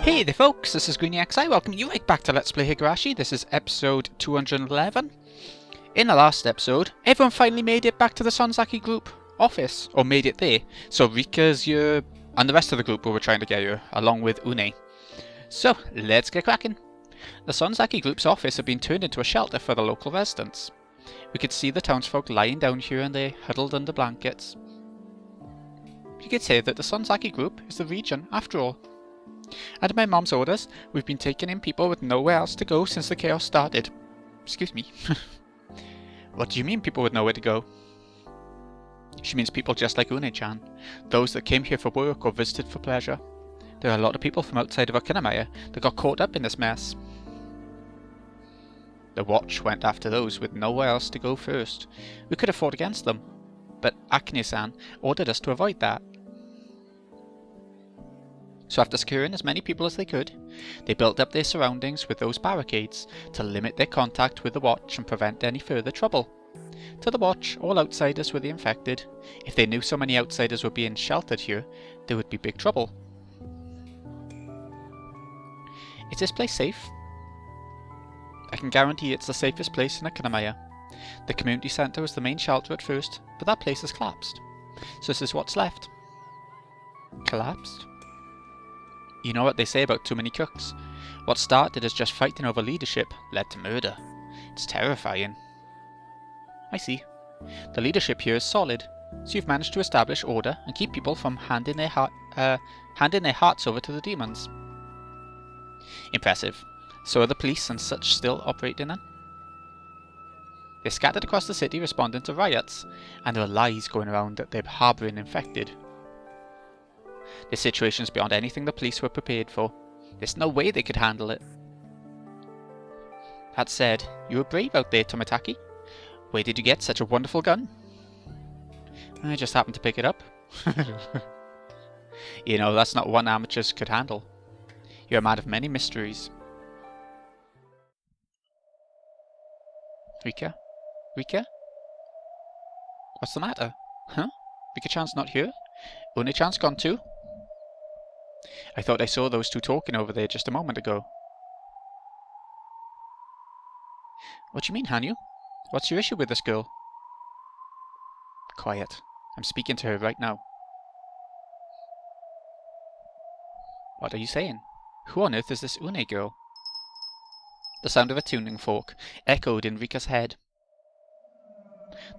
Hey there folks, this is GreenyXI, welcome you right back to Let's Play Higurashi. This is episode 211. In the last episode, everyone finally made it back to the Sonzaki group office, or made it there. So Rika's here, and the rest of the group we were trying to get here, along with Une. So, let's get cracking. The Sonzaki group's office had been turned into a shelter for the local residents. We could see the townsfolk lying down here and there, huddled under blankets. You could say that the Sonzaki group is the region, after all. At my mom's orders, we've been taking in people with nowhere else to go since the chaos started. Excuse me. What do you mean people with nowhere to go? She means people just like Une-chan, those that came here for work or visited for pleasure. There are a lot of people from outside of Okinawa that got caught up in this mess. The watch went after those with nowhere else to go first. We could have fought against them, but Akane-san ordered us to avoid that. So after securing as many people as they could, they built up their surroundings with those barricades to limit their contact with the watch and prevent any further trouble. To the watch, all outsiders were the infected. If they knew so many outsiders were being sheltered here, there would be big trouble. Is this place safe? I can guarantee it's the safest place in Okinawa. The community centre was the main shelter at first, but that place has collapsed. So this is what's left. Collapsed? You know what they say about too many cooks. What started as just fighting over leadership led to murder. It's terrifying. I see. The leadership here is solid, so you've managed to establish order and keep people from handing their hearts over to the demons. Impressive. So are the police and such still operating then? They're scattered across the city responding to riots, and there are lies going around that they're harbouring infected. This situation is beyond anything the police were prepared for. There's no way they could handle it. That said, you were brave out there, Tomitaki. Where did you get such a wonderful gun? I just happened to pick it up. You know, that's not one amateurs could handle. You're a man of many mysteries. Rika? Rika? What's the matter? Huh? Rika-chan's not here? Une-chan's gone too? I thought I saw those two talking over there just a moment ago. What do you mean, Hanyu? What's your issue with this girl? Quiet. I'm speaking to her right now. What are you saying? Who on earth is this Une girl? The sound of a tuning fork echoed in Rika's head.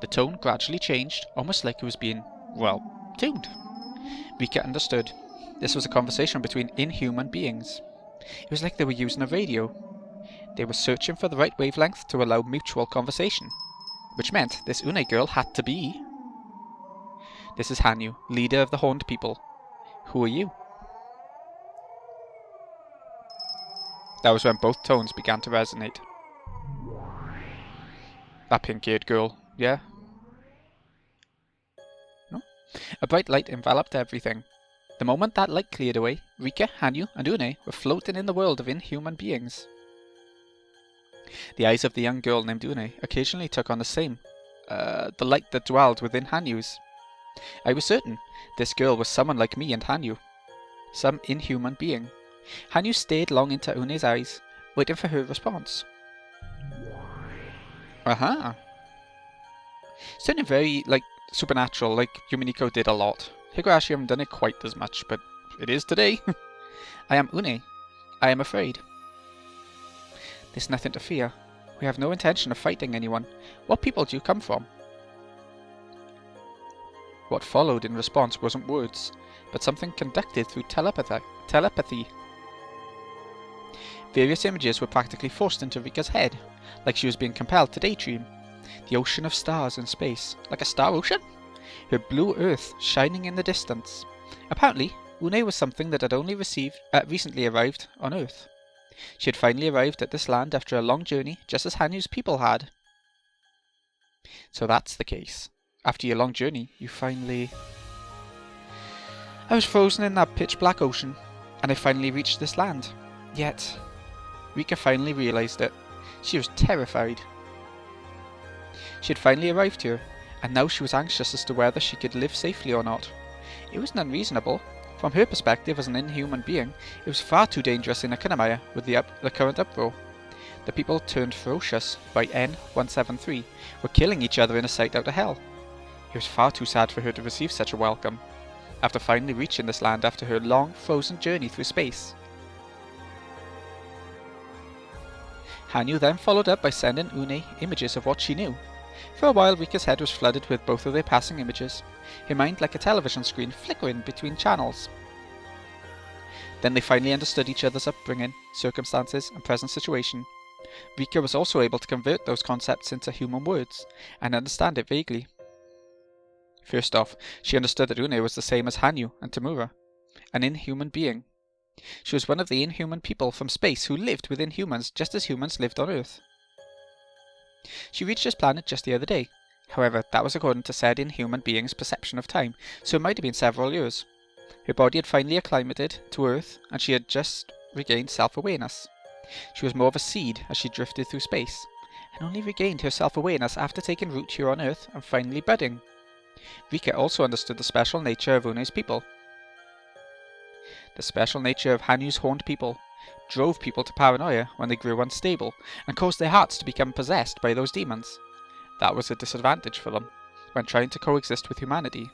The tone gradually changed, almost like it was being, well, tuned. Rika understood. This was a conversation between inhuman beings. It was like they were using a radio. They were searching for the right wavelength to allow mutual conversation, which meant this Une girl had to be... This is Hanyu, leader of the Horned People. Who are you? That was when both tones began to resonate. That pink-haired girl, yeah? No? A bright light enveloped everything. The moment that light cleared away, Rika, Hanyu, and Une were floating in the world of inhuman beings. The eyes of the young girl named Une occasionally took on the light that dwelled within Hanyu's. I was certain this girl was someone like me and Hanyu. Some inhuman being. Hanyu stared long into Une's eyes, waiting for her response. Aha! Sounding very, supernatural, like Yuminiko did a lot. Higurashi haven't done it quite as much, but it is today. I am Une. I am afraid. There's nothing to fear. We have no intention of fighting anyone. What people do you come from? What followed in response wasn't words, but something conducted through telepathy. Various images were practically forced into Rika's head, like she was being compelled to daydream. The ocean of stars in space, like a star ocean? Her blue earth shining in the distance. Apparently, Une was something that had only recently arrived on Earth. She had finally arrived at this land after a long journey, just as Hanyu's people had. So that's the case. After your long journey, you finally... I was frozen in that pitch-black ocean, and I finally reached this land. Yet, Rika finally realized it. She was terrified. She had finally arrived here, and now she was anxious as to whether she could live safely or not. It wasn't unreasonable. From her perspective as an inhuman being, it was far too dangerous in Akanamaya with the current uproar. The people turned ferocious by N173 were killing each other in a sight out of hell. It was far too sad for her to receive such a welcome, after finally reaching this land after her long, frozen journey through space. Hanyu then followed up by sending Une images of what she knew. For a while Rika's head was flooded with both of their passing images, her mind like a television screen flickering between channels. Then they finally understood each other's upbringing, circumstances, and present situation. Rika was also able to convert those concepts into human words, and understand it vaguely. First off, she understood that Une was the same as Hanyu and Tamura, an inhuman being. She was one of the inhuman people from space who lived within humans just as humans lived on Earth. She reached this planet just the other day. However, that was according to said inhuman being's perception of time, so it might have been several years. Her body had finally acclimated to Earth, and she had just regained self-awareness. She was more of a seed as she drifted through space, and only regained her self-awareness after taking root here on Earth and finally budding. Rika also understood the special nature of Une's people. The special nature of Hanyu's horned people drove people to paranoia when they grew unstable and caused their hearts to become possessed by those demons. That was a disadvantage for them when trying to coexist with humanity.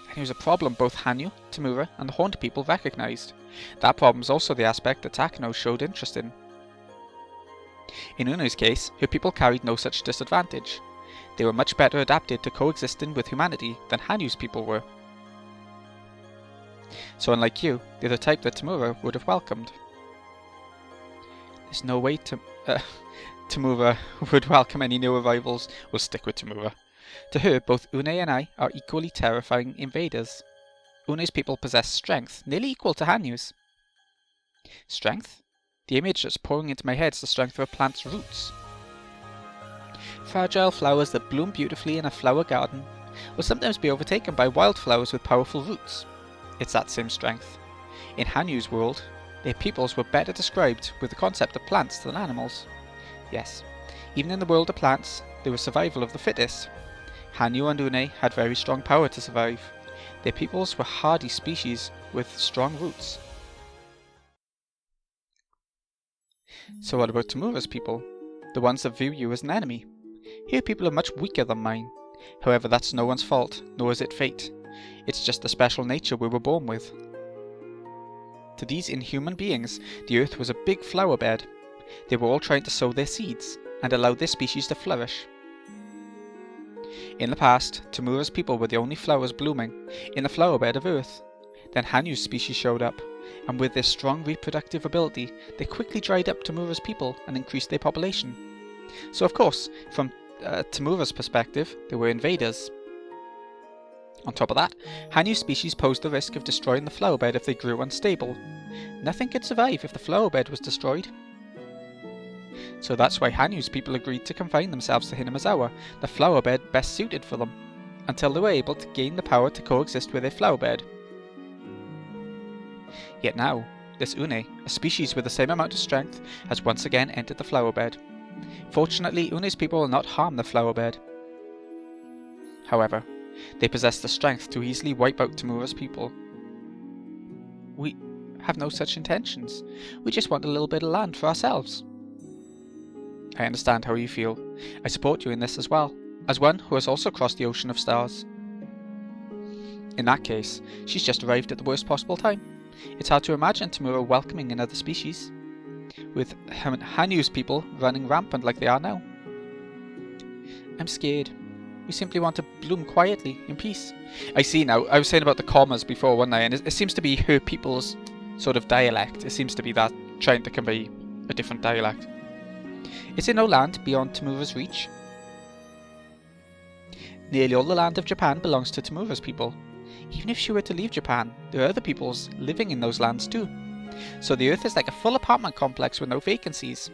And it was a problem both Hanyu, Tamura, and the horned people recognized. That problem is also the aspect that Takano showed interest in. In Une's case, her people carried no such disadvantage. They were much better adapted to coexisting with humanity than Hanyu's people were. So unlike you, they're the type that Tamura would have welcomed. There's no way Tamura would welcome any new arrivals. We'll stick with Tamura. To her, both Une and I are equally terrifying invaders. Une's people possess strength, nearly equal to Hanyu's. Strength? The image that's pouring into my head is the strength of a plant's roots. Fragile flowers that bloom beautifully in a flower garden will sometimes be overtaken by wildflowers with powerful roots. It's that same strength. In Hanyu's world, their peoples were better described with the concept of plants than animals. Yes, even in the world of plants, there was survival of the fittest. Hanyu and Une had very strong power to survive. Their peoples were hardy species with strong roots. So what about Tamura's people? The ones that view you as an enemy? Here people are much weaker than mine. However, that's no one's fault, nor is it fate. It's just the special nature we were born with. To these inhuman beings, the earth was a big flower bed. They were all trying to sow their seeds, and allow their species to flourish. In the past, Tamura's people were the only flowers blooming in the flower bed of Earth. Then Hanyu's species showed up, and with their strong reproductive ability, they quickly dried up Tamura's people and increased their population. So of course, from Tamura's perspective, they were invaders. On top of that, Hanyu's species posed the risk of destroying the flower bed if they grew unstable. Nothing could survive if the flower bed was destroyed. So that's why Hanyu's people agreed to confine themselves to Hinamizawa, the flower bed best suited for them, until they were able to gain the power to coexist with their flower bed. Yet now, this Une, a species with the same amount of strength, has once again entered the flower bed. Fortunately, Une's people will not harm the flower bed. However, they possess the strength to easily wipe out Tamura's people. We have no such intentions. We just want a little bit of land for ourselves. I understand how you feel. I support you in this as well, as one who has also crossed the ocean of stars. In that case, she's just arrived at the worst possible time. It's hard to imagine Tamura welcoming another species, with Hanyu's people running rampant like they are now. I'm scared. We simply want to bloom quietly, in peace. I see now. I was saying about the commas before, wasn't I? And it seems to be her people's sort of dialect. It seems to be that, trying to convey a different dialect. Is there no land beyond Tamura's reach? Nearly all the land of Japan belongs to Tamura's people. Even if she were to leave Japan, there are other peoples living in those lands too. So the Earth is like a full apartment complex with no vacancies.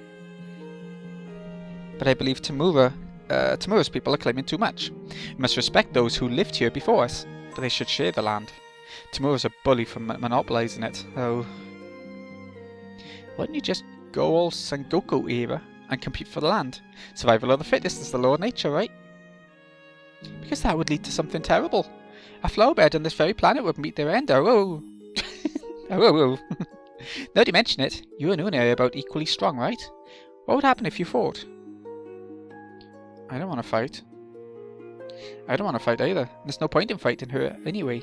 But I believe Tamura's people are claiming too much. We must respect those who lived here before us, but they should share the land. Tamura's a bully for monopolizing it. Oh. Why don't you just go all Sengoku era and compete for the land? Survival of the fittest is the law of nature, right? Because that would lead to something terrible. A flower bed on this very planet would meet their end. Oh. Whoa, whoa. Now that you mention it, you and Une are about equally strong, right? What would happen if you fought? I don't want to fight. I don't want to fight either. There's no point in fighting her anyway,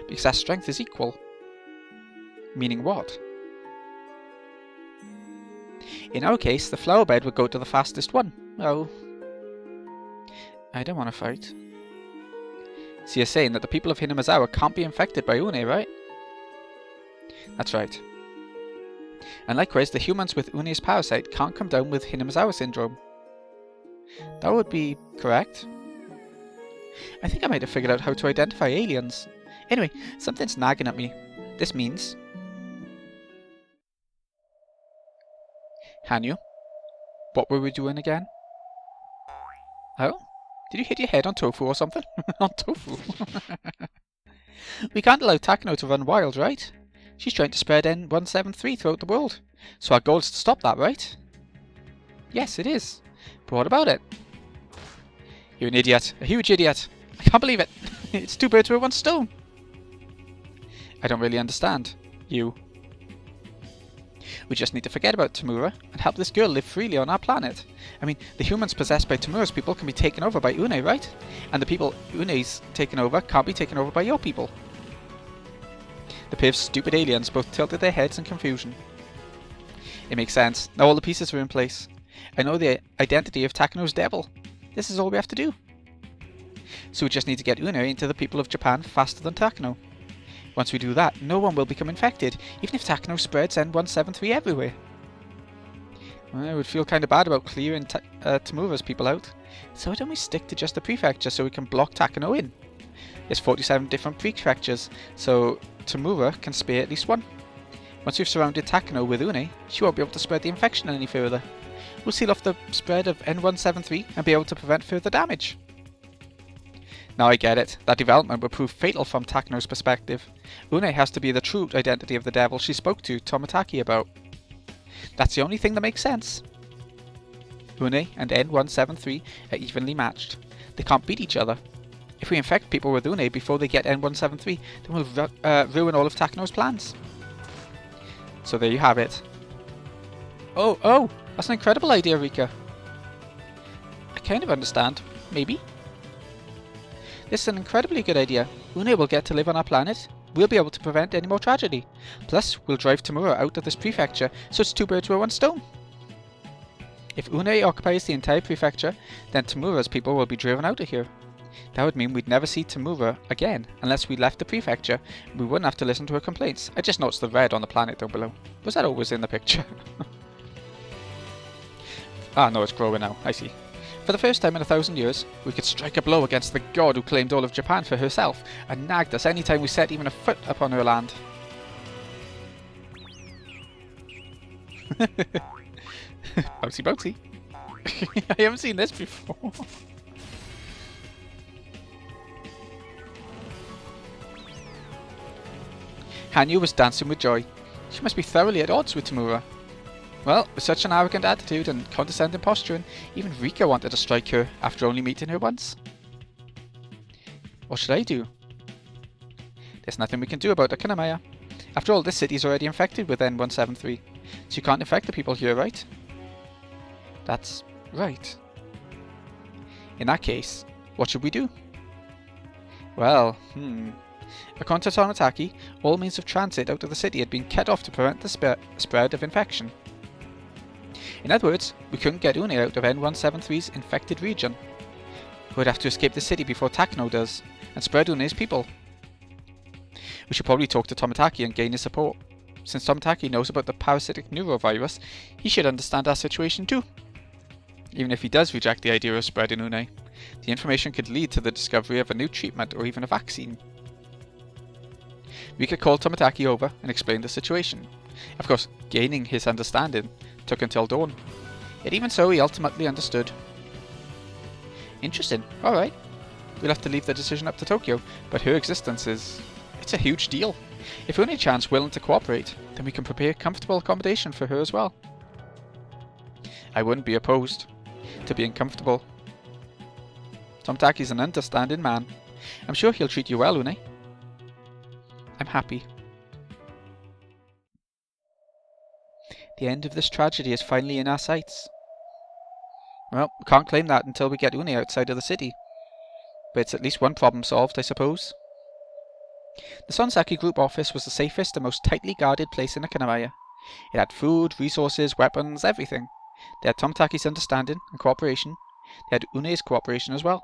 because our strength is equal. Meaning what? In our case, the flower bed would go to the fastest one. Oh. I don't want to fight. So you're saying that the people of Hinamizawa can't be infected by Une, right? That's right. And likewise, the humans with Une's parasite can't come down with Hinamizawa syndrome. That would be correct. I think I might have figured out how to identify aliens. Anyway, something's nagging at me. This means... Hanyu, what were we doing again? Oh? Did you hit your head on tofu or something? On tofu? We can't allow Takano to run wild, right? She's trying to spread N173 throughout the world. So our goal is to stop that, right? Yes, it is. But what about it? You're an idiot. A huge idiot. I can't believe it. It's two birds with one stone. I don't really understand. You. We just need to forget about Tamura and help this girl live freely on our planet. I mean, the humans possessed by Tamura's people can be taken over by Une, right? And the people Une's taken over can't be taken over by your people. The pair of stupid aliens both tilted their heads in confusion. It makes sense. Now all the pieces are in place. I know the identity of Takano's devil. This is all we have to do. So we just need to get Une into the people of Japan faster than Takano. Once we do that, no one will become infected, even if Takano spreads N173 everywhere. I would feel kind of bad about clearing Tamura's people out. So why don't we stick to just the prefecture so we can block Takano in? There's 47 different prefectures, so Tamura can spare at least one. Once we've surrounded Takano with Une, she won't be able to spread the infection any further. We'll seal off the spread of N173 and be able to prevent further damage. Now I get it. That development would prove fatal from Takano's perspective. Une has to be the true identity of the devil she spoke to Tomitaki about. That's the only thing that makes sense. Une and N173 are evenly matched. They can't beat each other. If we infect people with Une before they get N173, then we'll ruin all of Takano's plans. So there you have it. Oh, that's an incredible idea, Rika. I kind of understand. Maybe. This is an incredibly good idea. Une will get to live on our planet. We'll be able to prevent any more tragedy. Plus, we'll drive Tamura out of this prefecture, so it's two birds with one stone. If Une occupies the entire prefecture, then Tamura's people will be driven out of here. That would mean we'd never see Tamura again, unless we left the prefecture. We wouldn't have to listen to her complaints. I just noticed the red on the planet down below. Was that always in the picture? Ah, no, it's growing now. I see. For the first time in 1,000 years, we could strike a blow against the god who claimed all of Japan for herself and nagged us any time we set even a foot upon her land. Bouncy bouncy. I haven't seen this before. Hanyu was dancing with joy. She must be thoroughly at odds with Tamura. Well, with such an arrogant attitude and condescending posturing, even Rika wanted to strike her after only meeting her once. What should I do? There's nothing we can do about Akanamaya. After all, this city's already infected with N173, so you can't infect the people here, right? That's right. In that case, what should we do? Well, according to Tomitaki, all means of transit out of the city had been cut off to prevent the spread of infection. In other words, we couldn't get Une out of N173's infected region. We'd have to escape the city before Takano does, and spread Une's people. We should probably talk to Tomitaki and gain his support. Since Tomitaki knows about the parasitic neurovirus, he should understand our situation too. Even if he does reject the idea of spreading Une, the information could lead to the discovery of a new treatment or even a vaccine. We could call Tomitaki over and explain the situation. Of course, gaining his understanding took until dawn. Yet even so, he ultimately understood. Interesting. Alright. We'll have to leave the decision up to Tokyo, but her existence it's a huge deal. If Une-chan's willing to cooperate, then we can prepare comfortable accommodation for her as well. I wouldn't be opposed to being comfortable. Tomitaki's an understanding man. I'm sure he'll treat you well, Une. I'm happy. The end of this tragedy is finally in our sights. Well, we can't claim that until we get Une outside of the city. But it's at least one problem solved, I suppose. The Sonsaki Group office was the safest and most tightly guarded place in Akanamaya. It had food, resources, weapons, everything. They had Tomataki's understanding and cooperation. They had Une's cooperation as well.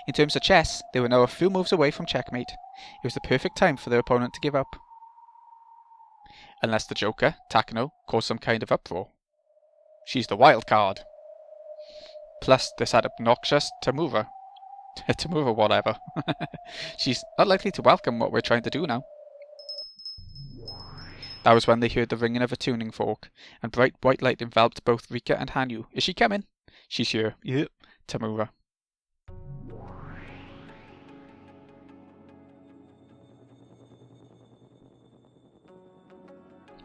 In terms of chess, they were now a few moves away from checkmate. It was the perfect time for their opponent to give up. Unless the Joker, Takano, caused some kind of uproar. She's the wild card. Plus, this had obnoxious Tamura. Tamura whatever. She's not likely to welcome what we're trying to do now. That was when they heard the ringing of a tuning fork, and bright white light enveloped both Rika and Hanyu. Is she coming? She's here. Yep. Tamura.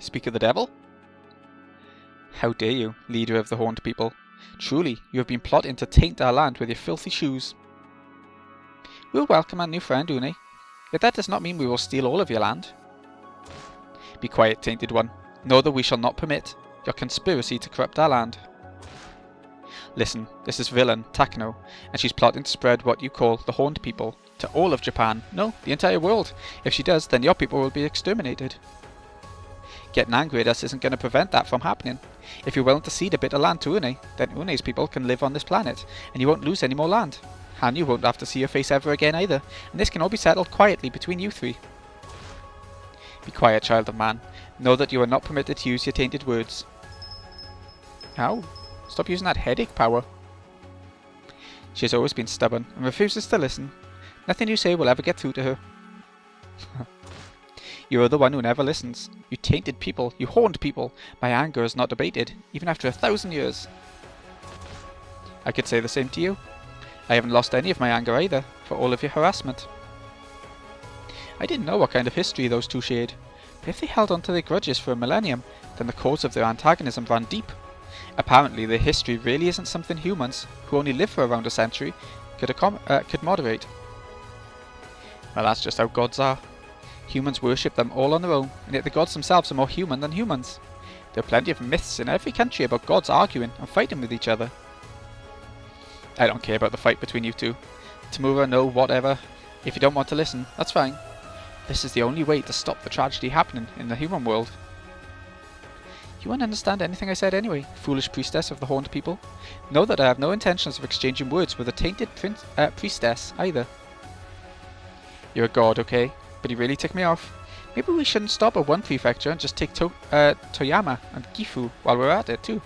Speak of the devil? How dare you, leader of the horned people? Truly, you have been plotting to taint our land with your filthy shoes. We'll welcome our new friend Une, yet that does not mean we will steal all of your land. Be quiet, tainted one. Know that we shall not permit your conspiracy to corrupt our land. Listen, this is villain, Takano, and she's plotting to spread what you call the horned people to all of Japan. No, the entire world. If she does, then your people will be exterminated. Getting angry at us isn't going to prevent that from happening. If you're willing to cede a bit of land to Une, then Une's people can live on this planet, and you won't lose any more land. And you won't have to see your face ever again either, and this can all be settled quietly between you three. Be quiet, child of man. Know that you are not permitted to use your tainted words. Ow. Stop using that headache power. She has always been stubborn, and refuses to listen. Nothing you say will ever get through to her. You are the one who never listens. You tainted people, you horned people. My anger is not abated, even after 1,000 years. I could say the same to you. I haven't lost any of my anger either, for all of your harassment. I didn't know what kind of history those two shared, but if they held on to their grudges for a millennium, then the cause of their antagonism ran deep. Apparently their history really isn't something humans, who only live for around a century, could moderate. Well, that's just how gods are. Humans worship them all on their own, and yet the gods themselves are more human than humans. There are plenty of myths in every country about gods arguing and fighting with each other. I don't care about the fight between you two. Tamura, no, whatever. If you don't want to listen, that's fine. This is the only way to stop the tragedy happening in the human world. You won't understand anything I said anyway, foolish priestess of the horned people. Know that I have no intentions of exchanging words with a tainted priestess either. You're a god, okay? But he really ticked me off. Maybe we shouldn't stop at one prefecture and just take Toyama and Gifu while we're at it too.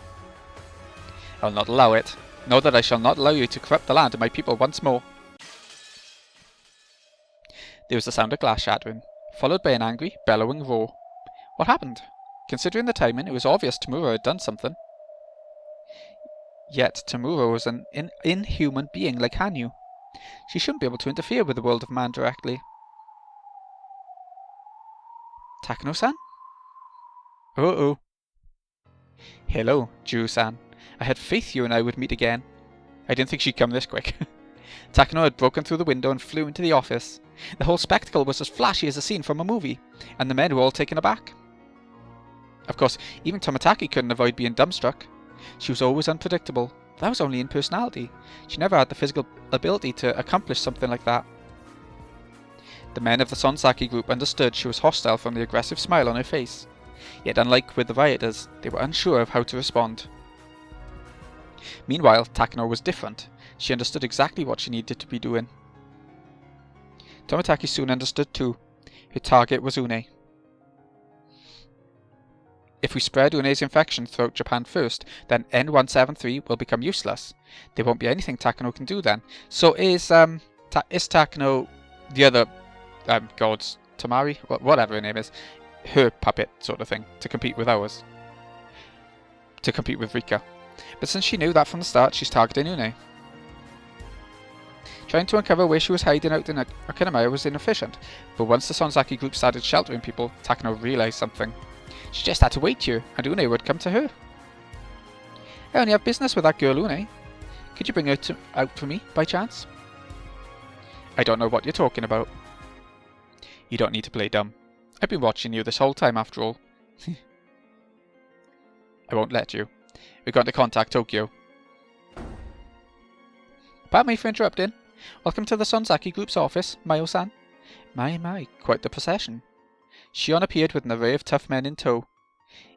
I'll not allow it. Know that I shall not allow you to corrupt the land of my people once more. There was the sound of glass shattering, followed by an angry, bellowing roar. What happened? Considering the timing, it was obvious Tamura had done something. Yet Tamura was an inhuman being like Hanyu. She shouldn't be able to interfere with the world of man directly. Takano-san? Uh-oh. Hello, Juru-san. I had faith you and I would meet again. I didn't think she'd come this quick. Takano had broken through the window and flew into the office. The whole spectacle was as flashy as a scene from a movie, and the men were all taken aback. Of course, even Tomataki couldn't avoid being dumbstruck. She was always unpredictable. That was only in personality. She never had the physical ability to accomplish something like that. The men of the Sonsaki group understood she was hostile from the aggressive smile on her face. Yet unlike with the rioters, they were unsure of how to respond. Meanwhile, Takano was different. She understood exactly what she needed to be doing. Tomataki soon understood too. Her target was Une. If we spread Une's infection throughout Japan first, then N173 will become useless. There won't be anything Takano can do then. So is Takano the other god's Tamari, whatever her name is, her puppet sort of thing, to compete with ours? To compete with Rika. But since she knew that from the start, she's targeting Une. Trying to uncover where she was hiding out in Akanamaya was inefficient, but once the Sonsaki group started sheltering people, Takano realised something. She just had to wait here, and Une would come to her. I only have business with that girl Une. Could you bring her out for me, by chance? I don't know what you're talking about. You don't need to play dumb. I've been watching you this whole time after all. I won't let you. We're going to contact Tokyo. Pardon me for interrupting. Welcome to the Sonzaki Group's office, Mayo-san. My, quite the procession. Shion appeared with an array of tough men in tow.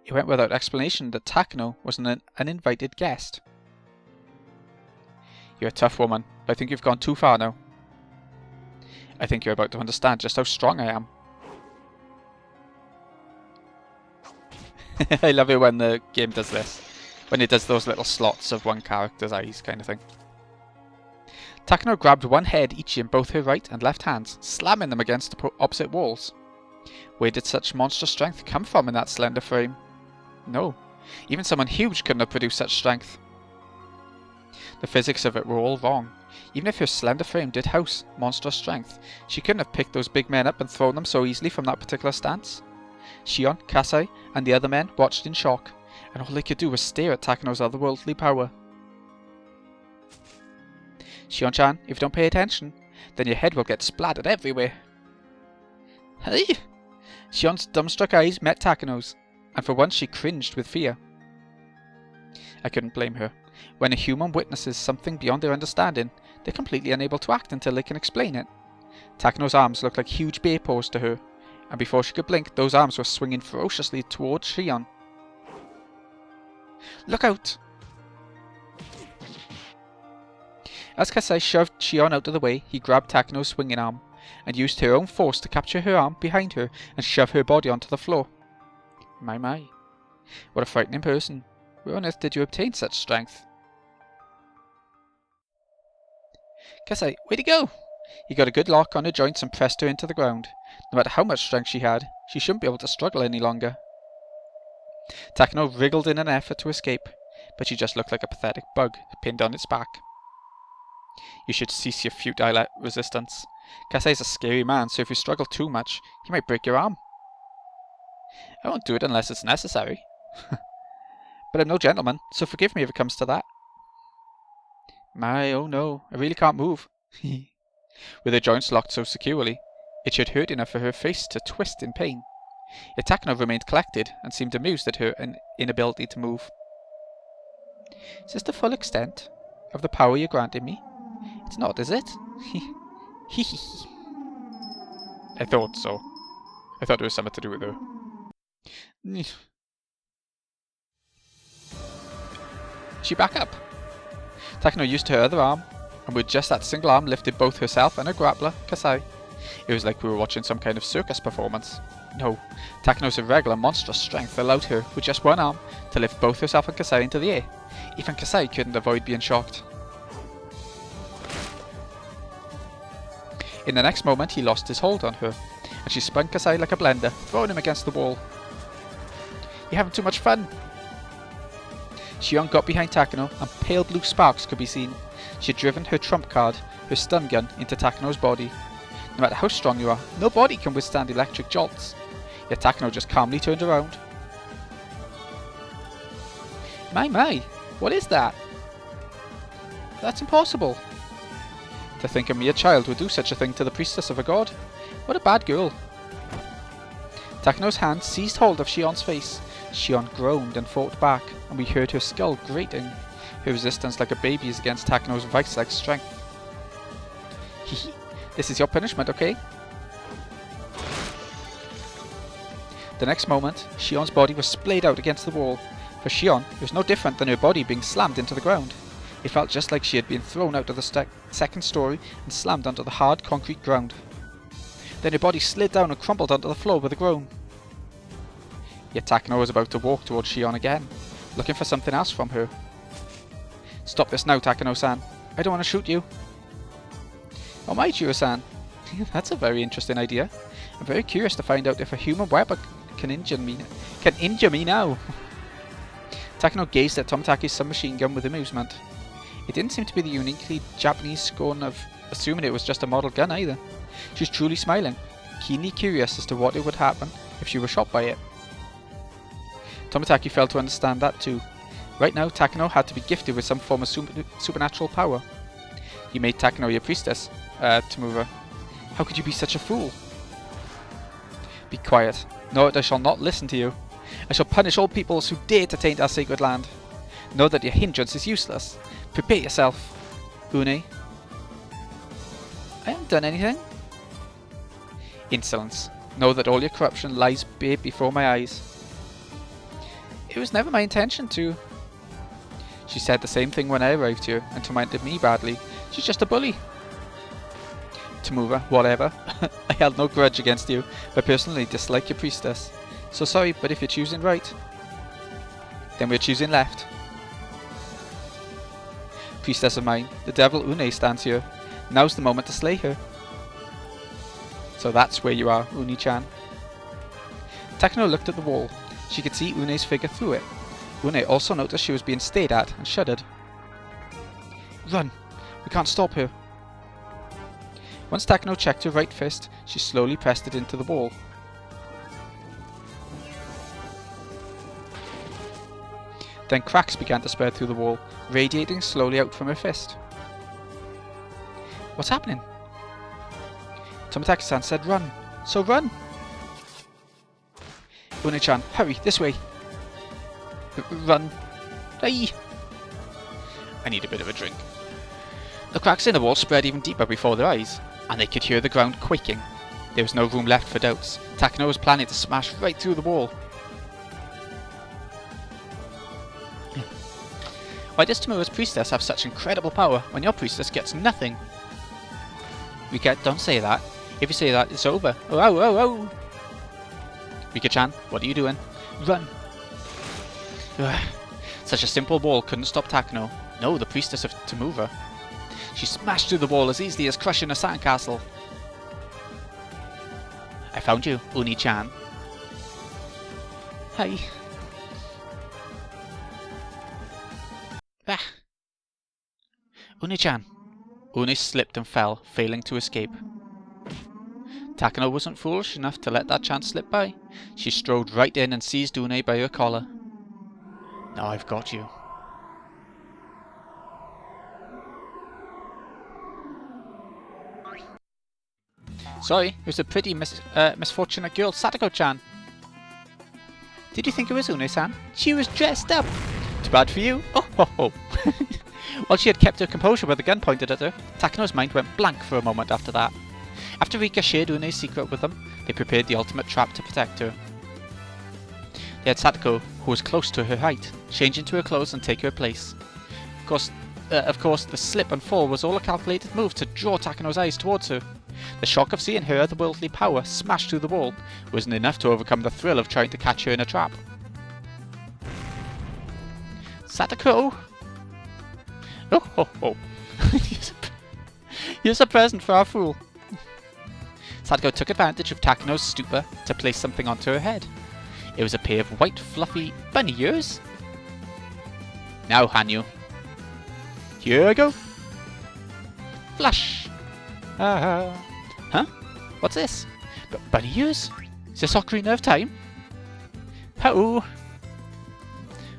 It went without explanation that Takano was an uninvited guest. You're a tough woman, but I think you've gone too far now. I think you're about to understand just how strong I am. I love it when the game does this. When it does those little slots of one character's eyes kind of thing. Takano grabbed one head each in both her right and left hands, slamming them against the opposite walls. Where did such monstrous strength come from in that slender frame? No, even someone huge couldn't have produced such strength. The physics of it were all wrong. Even if her slender frame did house monstrous strength, she couldn't have picked those big men up and thrown them so easily from that particular stance. Shion, Kasai, and the other men watched in shock, and all they could do was stare at Takano's otherworldly power. Shion-chan, if you don't pay attention, then your head will get splattered everywhere. Hey! Shion's dumbstruck eyes met Takano's, and for once she cringed with fear. I couldn't blame her. When a human witnesses something beyond their understanding, they're completely unable to act until they can explain it. Takano's arms looked like huge bear paws to her, and before she could blink, those arms were swinging ferociously towards Shion. Look out! As Kasai shoved Shion out of the way, he grabbed Takano's swinging arm, and used her own force to capture her arm behind her and shove her body onto the floor. My. What a frightening person. Where on earth did you obtain such strength? Kasai, way to go! He got a good lock on her joints and pressed her into the ground. No matter how much strength she had, she shouldn't be able to struggle any longer. Takano wriggled in an effort to escape, but she just looked like a pathetic bug pinned on its back. You should cease your futile resistance. Kasai's a scary man, so if you struggle too much, he might break your arm. I won't do it unless it's necessary. But I'm no gentleman, so forgive me if it comes to that. My, oh no, I really can't move. With her joints locked so securely, it should hurt enough for her face to twist in pain. Yet Takano remained collected and seemed amused at her inability to move. Is this the full extent of the power you're granting me? It's not, is it? I thought so. I thought it was something to do with her. She back up. Takano used her other arm, and with just that single arm lifted both herself and her grappler, Kasai. It was like we were watching some kind of circus performance. No, Takano's irregular monstrous strength allowed her, with just one arm, to lift both herself and Kasai into the air. Even Kasai couldn't avoid being shocked. In the next moment, he lost his hold on her, and she spun Kasai like a blender, throwing him against the wall. You're having too much fun! Shion got behind Takano, and pale blue sparks could be seen. She had driven her trump card, her stun gun, into Takano's body. No matter how strong you are, no body can withstand electric jolts. Yet Takano just calmly turned around. My, what is that? That's impossible. To think a mere child would do such a thing to the priestess of a god. What a bad girl. Takano's hand seized hold of Shion's face. Shion groaned and fought back, and we heard her skull grating, her resistance like a baby's against Takano's vice-like strength. Hehe, this is your punishment, okay? The next moment, Shion's body was splayed out against the wall. For Shion, it was no different than her body being slammed into the ground. It felt just like she had been thrown out of the second story and slammed onto the hard concrete ground. Then her body slid down and crumpled onto the floor with a groan. Yet Takano was about to walk towards Shion again, looking for something else from her. Stop this now, Takano-san. I don't want to shoot you. Oh my, Jiro-san. That's a very interesting idea. I'm very curious to find out if a human weapon can injure me now. Takano gazed at Tomatake's submachine gun with amusement. It didn't seem to be the uniquely Japanese scorn of assuming it was just a model gun either. She was truly smiling, keenly curious as to what would happen if she were shot by it. Tomatake failed to understand that too. Right now, Takano had to be gifted with some form of supernatural power. You made Takano your priestess, Tamura. How could you be such a fool? Be quiet. No, I shall not listen to you. I shall punish all peoples who dare to taint our sacred land. Know that your hindrance is useless. Prepare yourself, Une. I haven't done anything. Insolence. Know that all your corruption lies bare before my eyes. It was never my intention to. She said the same thing when I arrived here and tormented me badly. She's just a bully. Tamura, whatever. I held no grudge against you. I personally dislike your priestess. So sorry, but if you're choosing right, then we're choosing left. Priestess of mine, the devil Une stands here. Now's the moment to slay her. So that's where you are, Uni-chan. Takano looked at the wall. She could see Une's figure through it. Une also noticed she was being stared at and shuddered. Run! We can't stop her. Once Takano checked her right fist, she slowly pressed it into the wall. Then cracks began to spread through the wall, radiating slowly out from her fist. What's happening? Tomotaki-san said run, so run! Une-chan, hurry, this way! Run! Aye. I need a bit of a drink. The cracks in the wall spread even deeper before their eyes, and they could hear the ground quaking. There was no room left for doubts. Takano was planning to smash right through the wall. Why does Tamura's priestess have such incredible power when your priestess gets nothing? Rika, don't say that. If you say that, it's over. Oh, oh, oh, oh! Rika-chan, what are you doing? Run! Ugh. Such a simple wall couldn't stop Takano. No, the priestess of Tamura. She smashed through the wall as easily as crushing a sandcastle. I found you, Uni-chan. Hi. Ah. Uni-chan. Une slipped and fell, failing to escape. Takano wasn't foolish enough to let that chance slip by. She strode right in and seized Une by her collar. Now I've got you. Sorry, it was a pretty misfortunate girl, Satoko-chan. Did you think it was Une-san? She was dressed up! Too bad for you. Oh ho ho! While she had kept her composure with the gun pointed at her, Takano's mind went blank for a moment after that. After Rika shared Une's secret with them, they prepared the ultimate trap to protect her. They had Satoko, who was close to her height, change into her clothes and take her place. Of course, the slip and fall was all a calculated move to draw Takano's eyes towards her. The shock of seeing her otherworldly power smash through the wall wasn't enough to overcome the thrill of trying to catch her in a trap. Satoko! Oh ho ho! Here's a present for our fool. Satoko took advantage of Takano's stupor to place something onto her head. It was a pair of white, fluffy bunny ears. Now, Hanyu. Here I go. Flash. Huh? What's this? Bunny ears? Is this Ocarina of Time? Ho!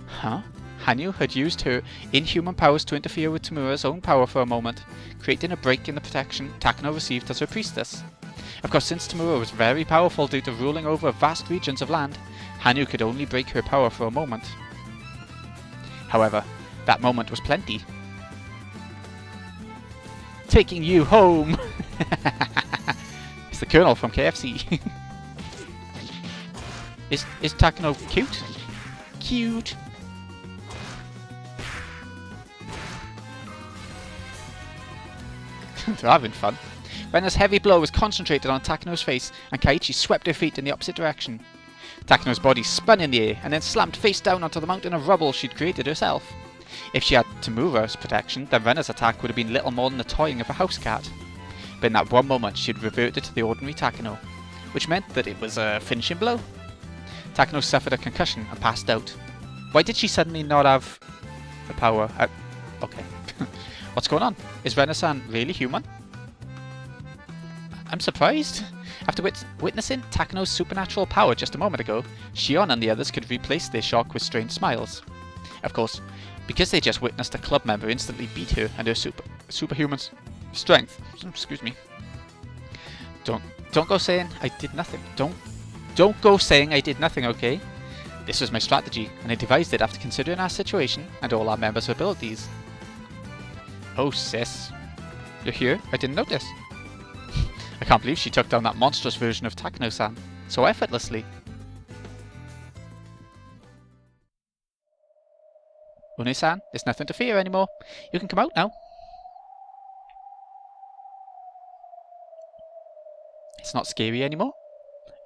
Huh? Hanyu had used her inhuman powers to interfere with Tamura's own power for a moment, creating a break in the protection Takano received as her priestess. Of course, since Tamura was very powerful due to ruling over vast regions of land, Hanyu could only break her power for a moment. However, that moment was plenty. Taking you home! It's the Colonel from KFC. Is Takano cute? Cute! They're having fun. Rena's heavy blow was concentrated on Takano's face, and Kaiichi swept her feet in the opposite direction. Takano's body spun in the air, and then slammed face down onto the mountain of rubble she'd created herself. If she had Tamura's protection, then Rena's attack would have been little more than the toying of a house cat. But in that one moment, she'd reverted to the ordinary Takano, which meant that it was a finishing blow. Takano suffered a concussion and passed out. Why did she suddenly not have the power? Okay. What's going on? Is Rena-san really human? I'm surprised. After witnessing Takano's supernatural power just a moment ago, Shion and the others could replace their shock with strange smiles. Of course, because they just witnessed a club member instantly beat her and her superhuman strength. Excuse me. Don't go saying I did nothing. Don't go saying I did nothing, okay? This was my strategy, and I devised it after considering our situation and all our members' abilities. Oh, sis. You're here? I didn't notice. I can't believe she took down that monstrous version of Takano-san so effortlessly. Une-san, there's nothing to fear anymore. You can come out now. It's not scary anymore.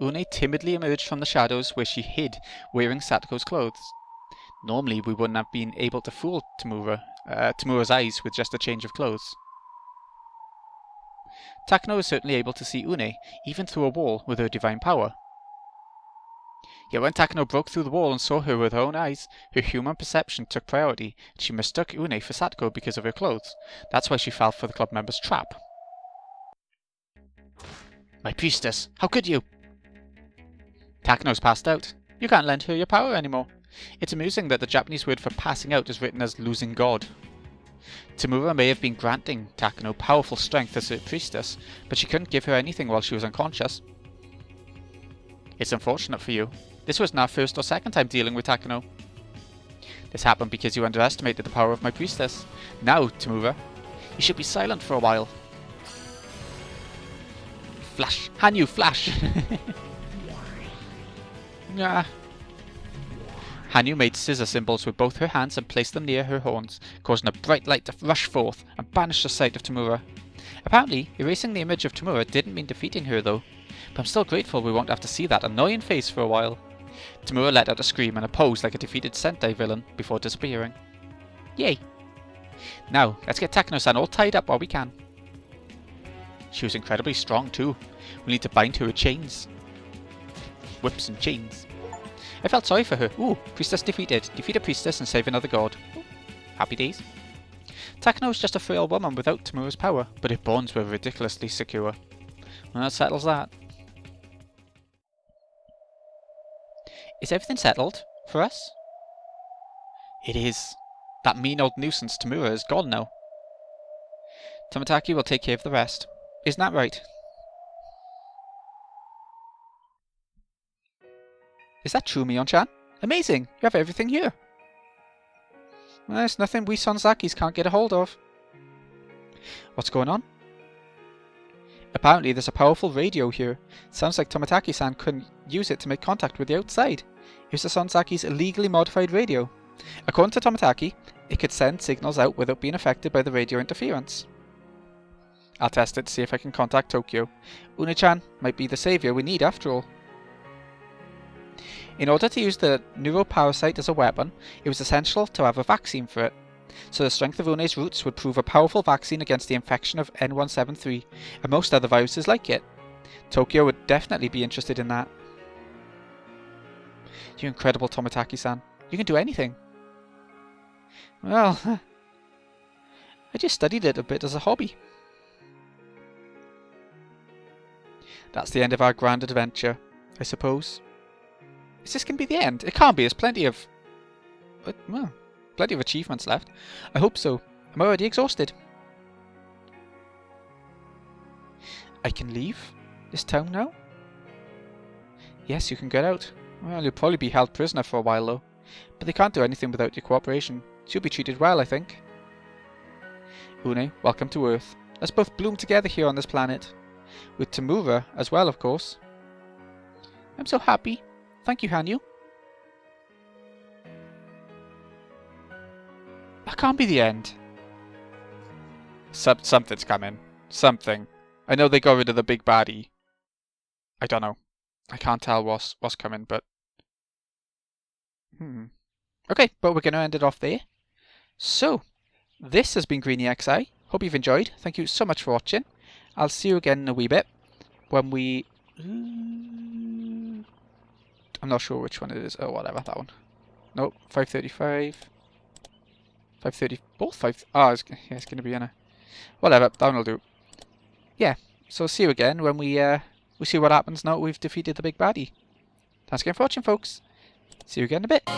Une timidly emerged from the shadows where she hid, wearing Satoko's clothes. Normally we wouldn't have been able to fool Tamura's eyes with just a change of clothes. Takano was certainly able to see Une, even through a wall, with her divine power. Yet when Takano broke through the wall and saw her with her own eyes, her human perception took priority, and she mistook Une for Satoko because of her clothes. That's why she fell for the club member's trap. My priestess, how could you? Takano's passed out. You can't lend her your power anymore. It's amusing that the Japanese word for passing out is written as losing God. Tamura may have been granting Takano powerful strength as her priestess, but she couldn't give her anything while she was unconscious. It's unfortunate for you. This wasn't our first or second time dealing with Takano. This happened because you underestimated the power of my priestess. Now, Tamura, you should be silent for a while. Flash! Hanyu, flash! Nah. Hanyu made scissor symbols with both her hands and placed them near her horns, causing a bright light to rush forth and banish the sight of Tamura. Apparently, erasing the image of Tamura didn't mean defeating her though, but I'm still grateful we won't have to see that annoying face for a while. Tamura let out a scream and a pose like a defeated Sentai villain before disappearing. Yay! Now, let's get Takano-san all tied up while we can. She was incredibly strong too. We need to bind her with chains. Whips and chains. I felt sorry for her. Ooh, priestess defeated. Defeat a priestess and save another god. Ooh, happy days. Takano was just a frail woman without Tamura's power, but her bonds were ridiculously secure. Well, that settles that. Is everything settled for us? It is. That mean old nuisance Tamura is gone now. Tomitaki will take care of the rest. Isn't that right? Is that true, Mion-chan? Amazing! You have everything here. Well, there's nothing we Sonzakis can't get a hold of. What's going on? Apparently there's a powerful radio here. Sounds like Tomitaki-san couldn't use it to make contact with the outside. It was the Sonzaki's illegally modified radio. According to Tomitaki, it could send signals out without being affected by the radio interference. I'll test it to see if I can contact Tokyo. Une-chan might be the saviour we need after all. In order to use the neuroparasite as a weapon, it was essential to have a vaccine for it. So the strength of Une's roots would prove a powerful vaccine against the infection of N173, and most other viruses like it. Tokyo would definitely be interested in that. You incredible Tomitaki-san. You can do anything. Well, I just studied it a bit as a hobby. That's the end of our grand adventure, I suppose. Is this going to be the end? It can't be. There's plenty of... well, plenty of achievements left. I hope so. I'm already exhausted. I can leave this town now? Yes, you can get out. Well, you'll probably be held prisoner for a while though. But they can't do anything without your cooperation. So you'll be treated well, I think. Une, welcome to Earth. Let's both bloom together here on this planet. With Tamura as well, of course. I'm so happy. Thank you, Hanyu. That can't be the end. Something's coming. Something. I know they got rid of the big baddie. I don't know. I can't tell what's coming, but... Okay, but we're going to end it off there. So, this has been Greeny XI. Hope you've enjoyed. Thank you so much for watching. I'll see you again in a wee bit when we... I'm not sure which one it is. Oh, whatever, that one. Nope, 535. 530. Both 5. Oh, it's going to be in a... Whatever, that one will do. Yeah, so see you again when we see what happens now we've defeated the big baddie. Thanks again for watching, folks. See you again in a bit.